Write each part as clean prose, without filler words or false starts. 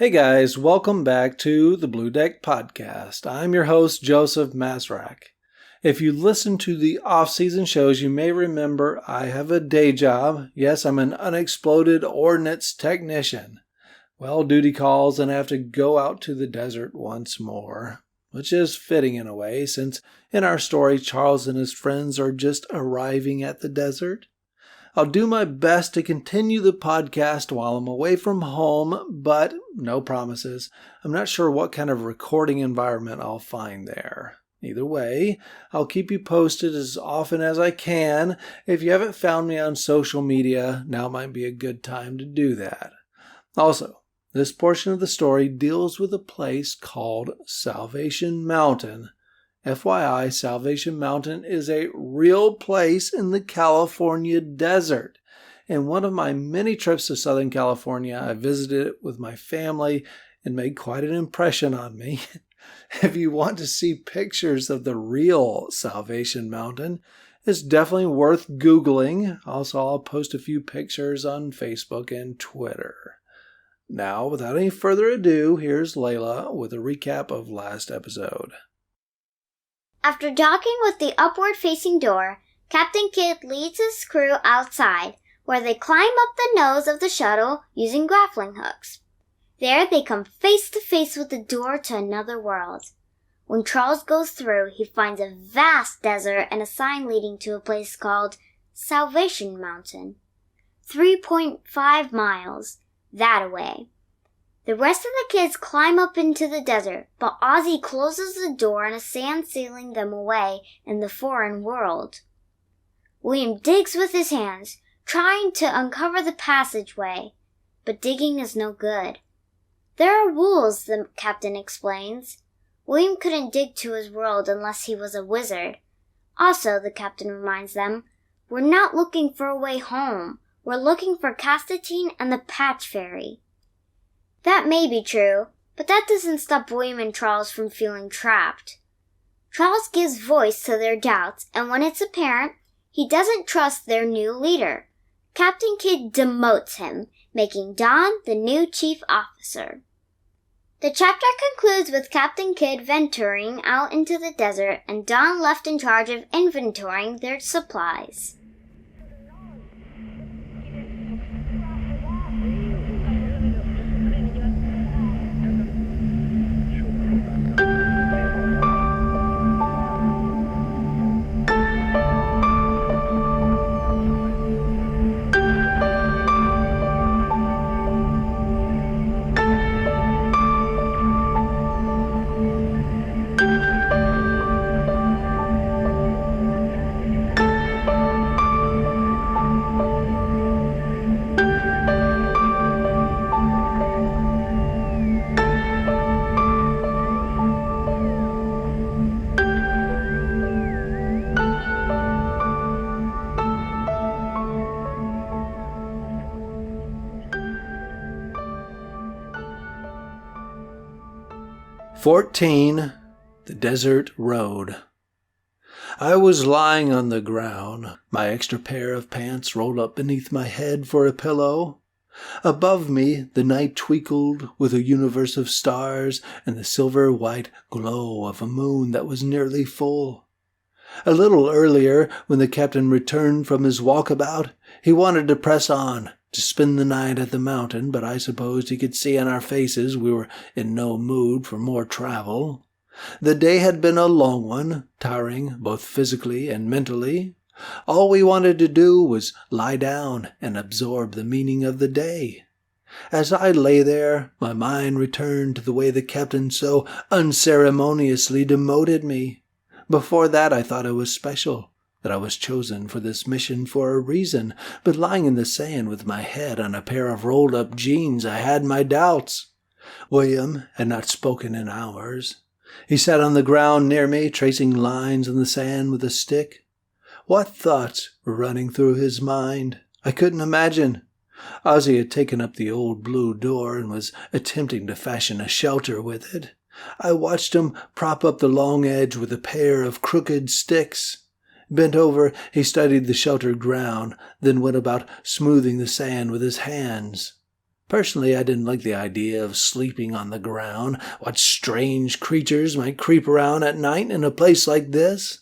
Hey guys, welcome back to the Blue Deck Podcast. I'm your host, Joseph Masrak. If you listen to the off-season shows, you may remember I have a day job. Yes, I'm an unexploded ordnance technician. Well, duty calls and I have to go out to the desert once more, which is fitting in a way, since in our story, Charles and his friends are just arriving at the desert. I'll do my best to continue the podcast while I'm away from home, but no promises. I'm not sure what kind of recording environment I'll find there. Either way, I'll keep you posted as often as I can. If you haven't found me on social media, now might be a good time to do that. Also, this portion of the story deals with a place called Salvation Mountain. FYI, Salvation Mountain is a real place in the California desert. In one of my many trips to Southern California, I visited it with my family and made quite an impression on me. If you want to see pictures of the real Salvation Mountain, it's definitely worth Googling. Also, I'll post a few pictures on Facebook and Twitter. Now, without any further ado, here's Layla with a recap of last episode. After docking with the upward-facing door, Captain Kidd leads his crew outside, where they climb up the nose of the shuttle using grappling hooks. There they come face to face with the door to another world. When Charles goes through, he finds a vast desert and a sign leading to a place called Salvation Mountain. 3.5 miles, that away. The rest of the kids climb up into the desert, but Ozzie closes the door and a sand sealing them away in the foreign world. William digs with his hands, trying to uncover the passageway, but digging is no good. There are rules, the captain explains. William couldn't dig to his world unless he was a wizard. Also, the captain reminds them, we're not looking for a way home. We're looking for Castatine and the Patch Fairy. That may be true, but that doesn't stop William and Charles from feeling trapped. Charles gives voice to their doubts, and when it's apparent, he doesn't trust their new leader. Captain Kidd demotes him, making Don the new chief officer. The chapter concludes with Captain Kidd venturing out into the desert and Don left in charge of inventorying their supplies. "14. The Desert Road." I was lying on the ground, my extra pair of pants rolled up beneath my head for a pillow. Above me, the night twinkled with a universe of stars and the silver-white glow of a moon that was nearly full. A little earlier, when the captain returned from his walkabout, he wanted to press on, to spend the night at the mountain, but I supposed he could see on our faces we were in no mood for more travel. The day had been a long one, tiring both physically and mentally. All we wanted to do was lie down and absorb the meaning of the day. As I lay there, my mind returned to the way the captain so unceremoniously demoted me. Before that I thought it was special, that I was chosen for this mission for a reason, but lying in the sand with my head on a pair of rolled-up jeans, I had my doubts. William had not spoken in hours. He sat on the ground near me, tracing lines in the sand with a stick. What thoughts were running through his mind? I couldn't imagine. Ozzie had taken up the old blue door and was attempting to fashion a shelter with it. I watched him prop up the long edge with a pair of crooked sticks. Bent over, he studied the sheltered ground, then went about smoothing the sand with his hands. Personally, I didn't like the idea of sleeping on the ground. What strange creatures might creep around at night in a place like this?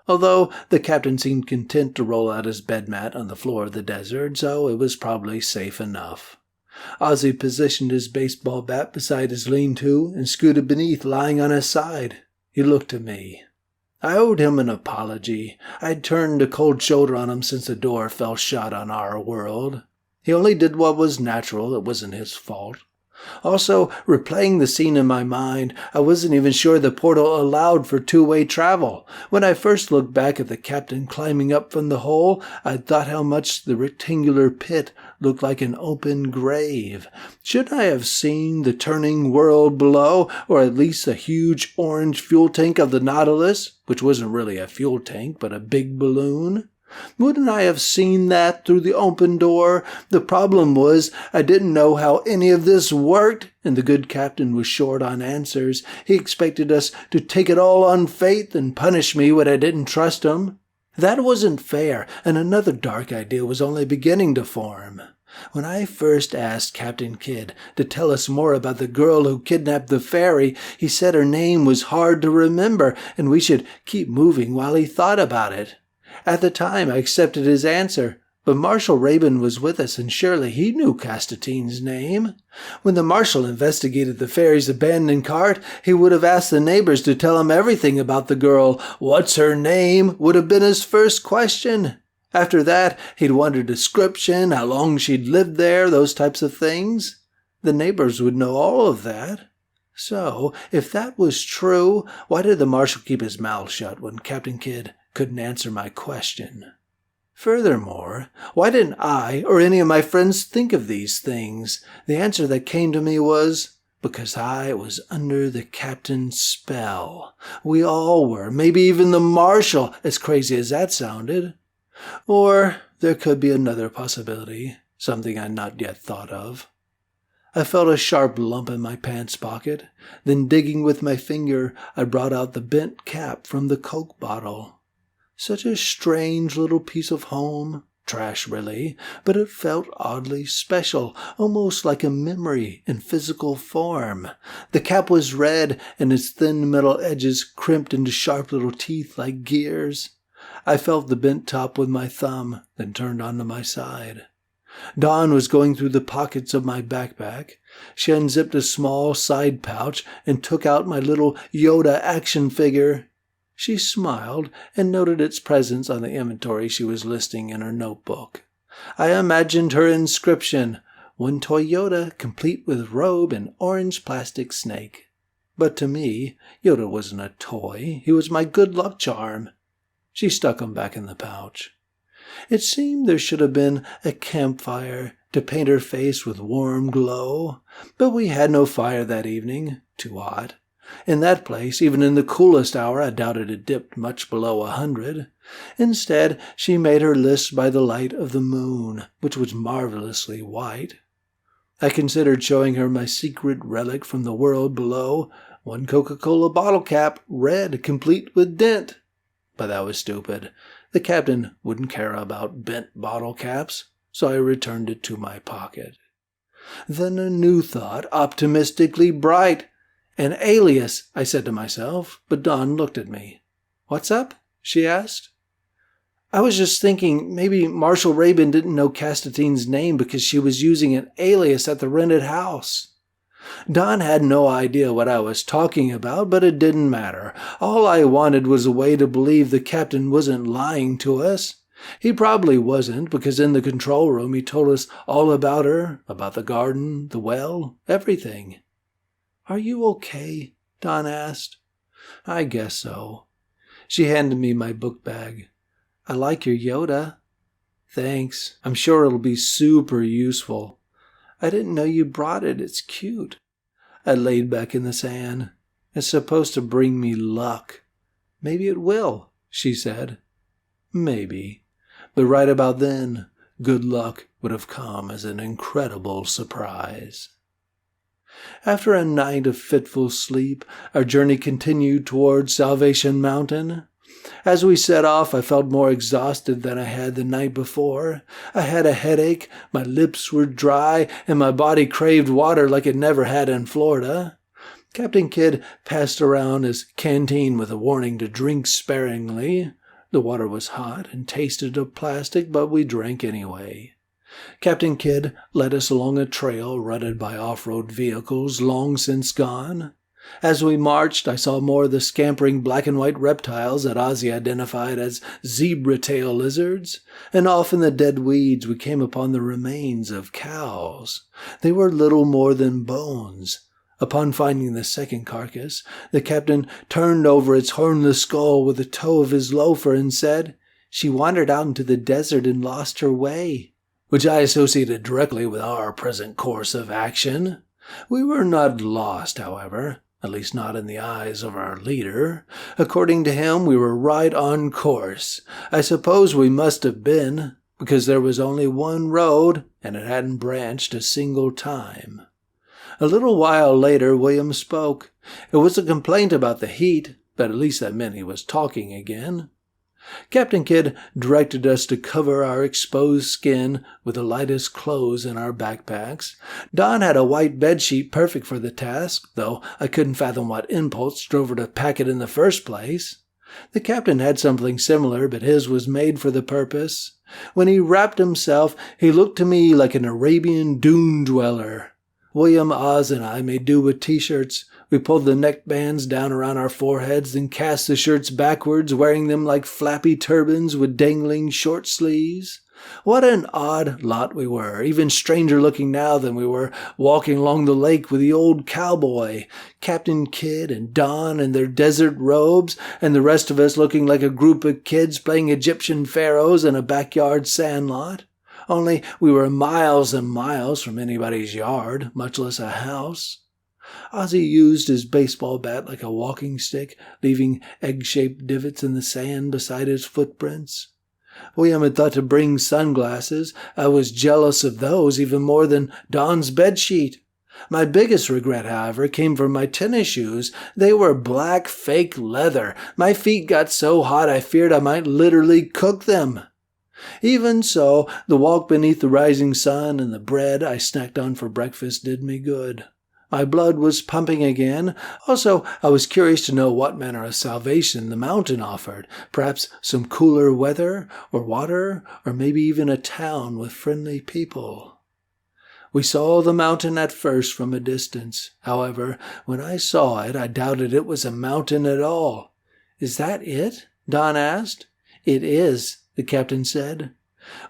Although the captain seemed content to roll out his bed mat on the floor of the desert, so it was probably safe enough. Ozzie positioned his baseball bat beside his lean-to and scooted beneath, lying on his side. He looked at me. I owed him an apology. I'd turned a cold shoulder on him since the door fell shut on our world. He only did what was natural. It wasn't his fault. Also, replaying the scene in my mind, I wasn't even sure the portal allowed for two-way travel. When I first looked back at the captain climbing up from the hole, I thought how much the rectangular pit looked like an open grave. Shouldn't I have seen the turning world below, or at least a huge orange fuel tank of the Nautilus, which wasn't really a fuel tank, but a big balloon? Wouldn't I have seen that through the open door? The problem was I didn't know how any of this worked, and the good captain was short on answers. He expected us to take it all on faith and punish me when I didn't trust him. That wasn't fair, and another dark idea was only beginning to form. When I first asked Captain Kidd to tell us more about the girl who kidnapped the fairy, he said her name was hard to remember, and we should keep moving while he thought about it. At the time, I accepted his answer, but Marshal Rabin was with us, and surely he knew Castatine's name. When the marshal investigated the fairy's abandoned cart, he would have asked the neighbors to tell him everything about the girl. "What's her name?" would have been his first question. After that, he'd want a description, how long she'd lived there, those types of things. The neighbors would know all of that. So, if that was true, why did the marshal keep his mouth shut when Captain Kidd couldn't answer my question? Furthermore, why didn't I or any of my friends think of these things? The answer that came to me was, because I was under the captain's spell. We all were, maybe even the marshal, as crazy as that sounded. Or there could be another possibility, something I'd not yet thought of. I felt a sharp lump in my pants pocket. Then, digging with my finger, I brought out the bent cap from the Coke bottle. Such a strange little piece of home. Trash, really, but it felt oddly special, almost like a memory in physical form. The cap was red, and its thin metal edges crimped into sharp little teeth like gears. I felt the bent top with my thumb, then turned onto my side. Dawn was going through the pockets of my backpack. She unzipped a small side pouch and took out my little Yoda action figure. She smiled and noted its presence on the inventory she was listing in her notebook. I imagined her inscription, "One toy Yoda, complete with robe and orange plastic snake." But to me, Yoda wasn't a toy. He was my good luck charm. She stuck him back in the pouch. It seemed there should have been a campfire to paint her face with warm glow, but we had no fire that evening. Too hot. In that place, even in the coolest hour, I doubted it dipped much below 100. Instead, she made her list by the light of the moon, which was marvelously white. I considered showing her my secret relic from the world below, one Coca-Cola bottle cap, red, complete with dent. But that was stupid. The captain wouldn't care about bent bottle caps, so I returned it to my pocket. Then a new thought, optimistically bright. "An alias," I said to myself, but Dawn looked at me. "What's up?" she asked. "I was just thinking maybe Marshal Rabin didn't know Castatine's name because she was using an alias at the rented house." Dawn had no idea what I was talking about, but it didn't matter. All I wanted was a way to believe the captain wasn't lying to us. He probably wasn't, because in the control room he told us all about her, about the garden, the well, everything. "Are you okay?" Dawn asked. "I guess so." She handed me my book bag. "I like your Yoda." "Thanks. I'm sure it'll be super useful." "I didn't know you brought it. It's cute." I laid back in the sand. "It's supposed to bring me luck." "Maybe it will," she said. Maybe. But right about then, good luck would have come as an incredible surprise. After a night of fitful sleep, our journey continued toward Salvation Mountain. As we set off, I felt more exhausted than I had the night before. I had a headache, my lips were dry, and my body craved water like it never had in Florida. Captain Kidd passed around his canteen with a warning to drink sparingly. The water was hot and tasted of plastic, but we drank anyway. Captain Kidd led us along a trail rutted by off-road vehicles long since gone. As we marched, I saw more of the scampering black and white reptiles that Ozzie identified as zebra-tail lizards, and off in the dead weeds we came upon the remains of cows. They were little more than bones. Upon finding the second carcass, the captain turned over its hornless skull with the toe of his loafer and said, "She wandered out into the desert and lost her way," which I associated directly with our present course of action. We were not lost, however, at least not in the eyes of our leader. According to him, we were right on course. I suppose we must have been, because there was only one road, and it hadn't branched a single time. A little while later, William spoke. It was a complaint about the heat, but at least that meant he was talking again. Captain Kidd directed us to cover our exposed skin with the lightest clothes in our backpacks. Dawn had a white bedsheet perfect for the task, though I couldn't fathom what impulse drove her to pack it in the first place. The captain had something similar, but his was made for the purpose. When he wrapped himself, he looked to me like an Arabian dune dweller. William, Oz, and I made do with T-shirts. We pulled the neckbands down around our foreheads, then cast the shirts backwards, wearing them like flappy turbans with dangling short sleeves. What an odd lot we were, even stranger looking now than we were walking along the lake with the old cowboy, Captain Kidd and Don in their desert robes, and the rest of us looking like a group of kids playing Egyptian pharaohs in a backyard sandlot. Only we were miles and miles from anybody's yard, much less a house. Ozzie used his baseball bat like a walking stick, leaving egg-shaped divots in the sand beside his footprints. William had thought to bring sunglasses. I was jealous of those even more than Don's bedsheet. My biggest regret, however, came from my tennis shoes. They were black fake leather. My feet got so hot I feared I might literally cook them. Even so, the walk beneath the rising sun and the bread I snacked on for breakfast did me good. My blood was pumping again. Also, I was curious to know what manner of salvation the mountain offered. Perhaps some cooler weather, or water, or maybe even a town with friendly people. We saw the mountain at first from a distance. However, when I saw it, I doubted it was a mountain at all. "Is that it?" Don asked. "It is," the captain said.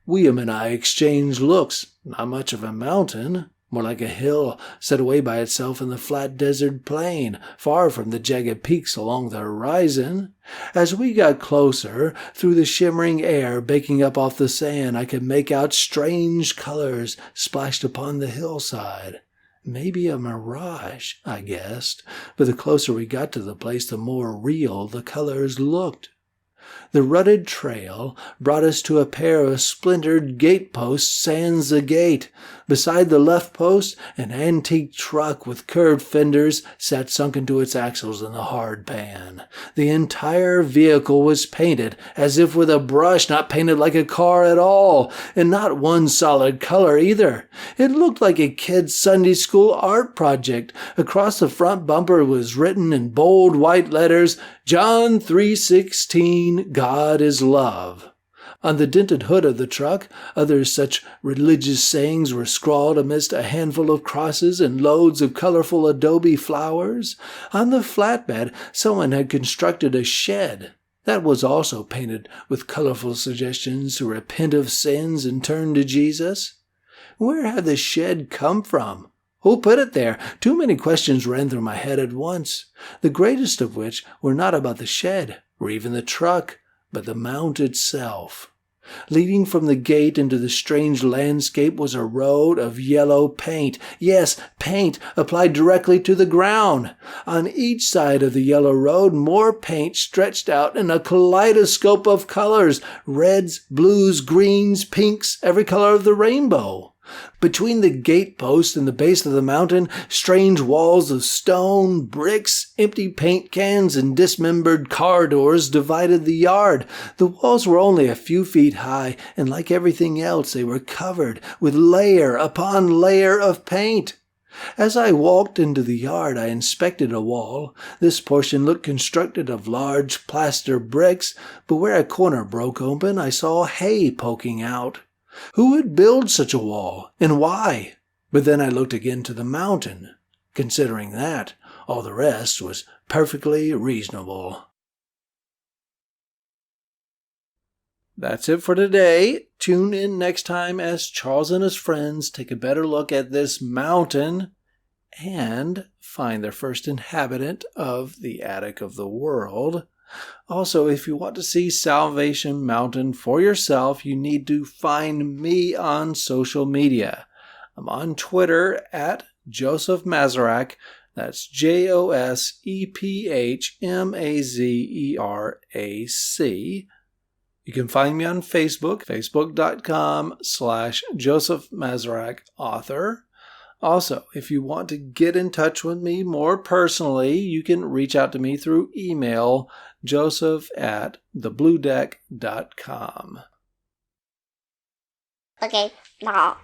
William and I exchanged looks. Not much of a mountain, more like a hill set away by itself in the flat desert plain, far from the jagged peaks along the horizon. As we got closer, through the shimmering air baking up off the sand, I could make out strange colors splashed upon the hillside. Maybe a mirage, I guessed, but the closer we got to the place, the more real the colors looked. The rutted trail brought us to a pair of splintered gateposts sans the gate. Beside the left post, an antique truck with curved fenders sat sunk into its axles in the hard pan. The entire vehicle was painted, as if with a brush, not painted like a car at all, and not one solid color either. It looked like a kid's Sunday school art project. Across the front bumper was written in bold white letters, "John 3:16, God is love." On the dinted hood of the truck, other such religious sayings were scrawled amidst a handful of crosses and loads of colorful adobe flowers. On the flatbed, someone had constructed a shed. That was also painted with colorful suggestions to repent of sins and turn to Jesus. Where had the shed come from? Who put it there? Too many questions ran through my head at once, the greatest of which were not about the shed, or even the truck, but the mount itself. Leading from the gate into the strange landscape was a road of yellow paint. Yes, paint applied directly to the ground. On each side of the yellow road, more paint stretched out in a kaleidoscope of colors, reds, blues, greens, pinks, every color of the rainbow. Between the gatepost and the base of the mountain, strange walls of stone, bricks, empty paint cans, and dismembered car doors divided the yard. The walls were only a few feet high, and like everything else, they were covered with layer upon layer of paint. As I walked into the yard, I inspected a wall. This portion looked constructed of large plaster bricks, but where a corner broke open, I saw hay poking out. Who would build such a wall, and why? But then I looked again to the mountain. Considering that, all the rest was perfectly reasonable. That's it for today. Tune in next time as Charles and his friends take a better look at this mountain and find their first inhabitant of the attic of the world. Also, if you want to see Salvation Mountain for yourself, you need to find me on social media. I'm on Twitter at Joseph Mazerac. That's JOSEPHMAZERAC. You can find me on Facebook, facebook.com/Joseph Mazerac author. Also, if you want to get in touch with me more personally, you can reach out to me through email, joseph@thebluedeck.com. Okay, now.